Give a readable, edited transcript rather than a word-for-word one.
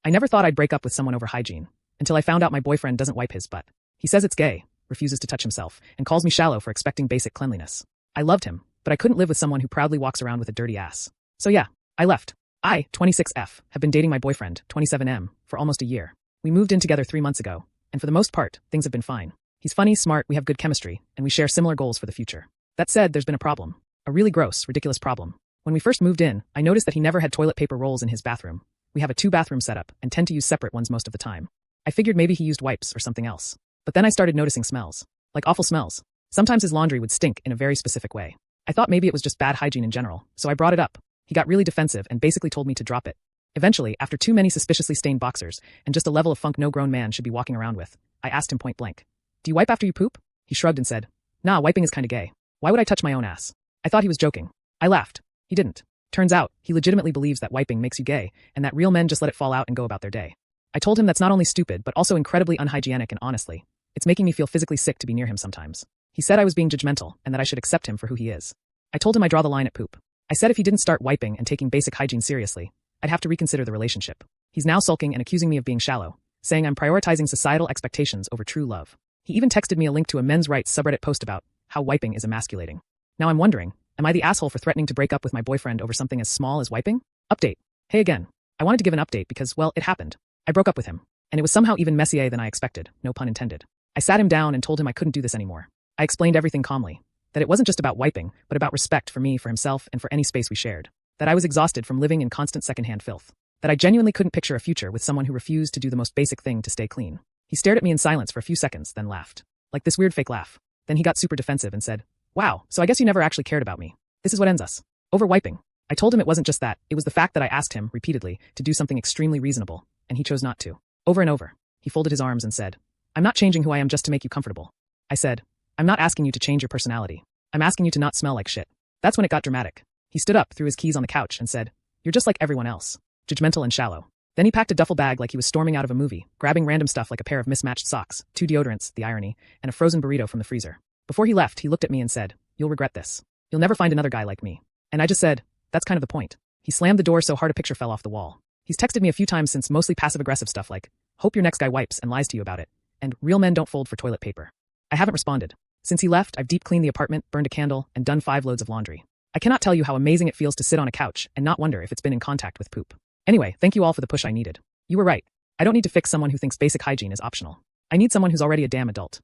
I never thought I'd break up with someone over hygiene, until I found out my boyfriend doesn't wipe his butt. He says it's gay, refuses to touch himself, and calls me shallow for expecting basic cleanliness. I loved him, but I couldn't live with someone who proudly walks around with a dirty ass. So yeah, I left. I, 26F, have been dating my boyfriend, 27M, for almost a year. We moved in together 3 months ago, and for the most part, things have been fine. He's funny, smart, we have good chemistry, and we share similar goals for the future. That said, there's been a problem. A really gross, ridiculous problem. When we first moved in, I noticed that he never had toilet paper rolls in his bathroom. We have a 2-bathroom setup, and tend to use separate ones most of the time. I figured maybe he used wipes or something else. But then I started noticing smells. Like awful smells. Sometimes his laundry would stink in a very specific way. I thought maybe it was just bad hygiene in general, so I brought it up. He got really defensive and basically told me to drop it. Eventually, after too many suspiciously stained boxers, and just a level of funk no grown man should be walking around with, I asked him point blank, "Do you wipe after you poop?" He shrugged and said, "Nah, wiping is kinda gay. Why would I touch my own ass?" I thought he was joking. I laughed. He didn't. Turns out, he legitimately believes that wiping makes you gay, and that real men just let it fall out and go about their day. I told him that's not only stupid but also incredibly unhygienic, and honestly, it's making me feel physically sick to be near him sometimes. He said I was being judgmental and that I should accept him for who he is. I told him I draw the line at poop. I said if he didn't start wiping and taking basic hygiene seriously, I'd have to reconsider the relationship. He's now sulking and accusing me of being shallow, saying I'm prioritizing societal expectations over true love. He even texted me a link to a men's rights subreddit post about how wiping is emasculating. Now I'm wondering, am I the asshole for threatening to break up with my boyfriend over something as small as wiping? Update. Hey again. I wanted to give an update because, well, it happened. I broke up with him. And it was somehow even messier than I expected, no pun intended. I sat him down and told him I couldn't do this anymore. I explained everything calmly. That it wasn't just about wiping, but about respect for me, for himself, and for any space we shared. That I was exhausted from living in constant secondhand filth. That I genuinely couldn't picture a future with someone who refused to do the most basic thing to stay clean. He stared at me in silence for a few seconds, then laughed. Like this weird fake laugh. Then he got super defensive and said, "Wow, so I guess you never actually cared about me. This is what ends us. Over wiping." I told him it wasn't just that, it was the fact that I asked him, repeatedly, to do something extremely reasonable, and he chose not to. Over and over. He folded his arms and said, "I'm not changing who I am just to make you comfortable." I said, "I'm not asking you to change your personality. I'm asking you to not smell like shit." That's when it got dramatic. He stood up, threw his keys on the couch, and said, "You're just like everyone else. Judgmental and shallow." Then he packed a duffel bag like he was storming out of a movie, grabbing random stuff like a pair of mismatched socks, 2 deodorants, the irony, and a frozen burrito from the freezer. Before he left, he looked at me and said, "You'll regret this. You'll never find another guy like me." And I just said, "That's kind of the point." He slammed the door so hard a picture fell off the wall. He's texted me a few times since, mostly passive-aggressive stuff like, "Hope your next guy wipes and lies to you about it," and "Real men don't fold for toilet paper." I haven't responded. Since he left, I've deep cleaned the apartment, burned a candle, and done 5 loads of laundry. I cannot tell you how amazing it feels to sit on a couch and not wonder if it's been in contact with poop. Anyway, thank you all for the push I needed. You were right. I don't need to fix someone who thinks basic hygiene is optional. I need someone who's already a damn adult.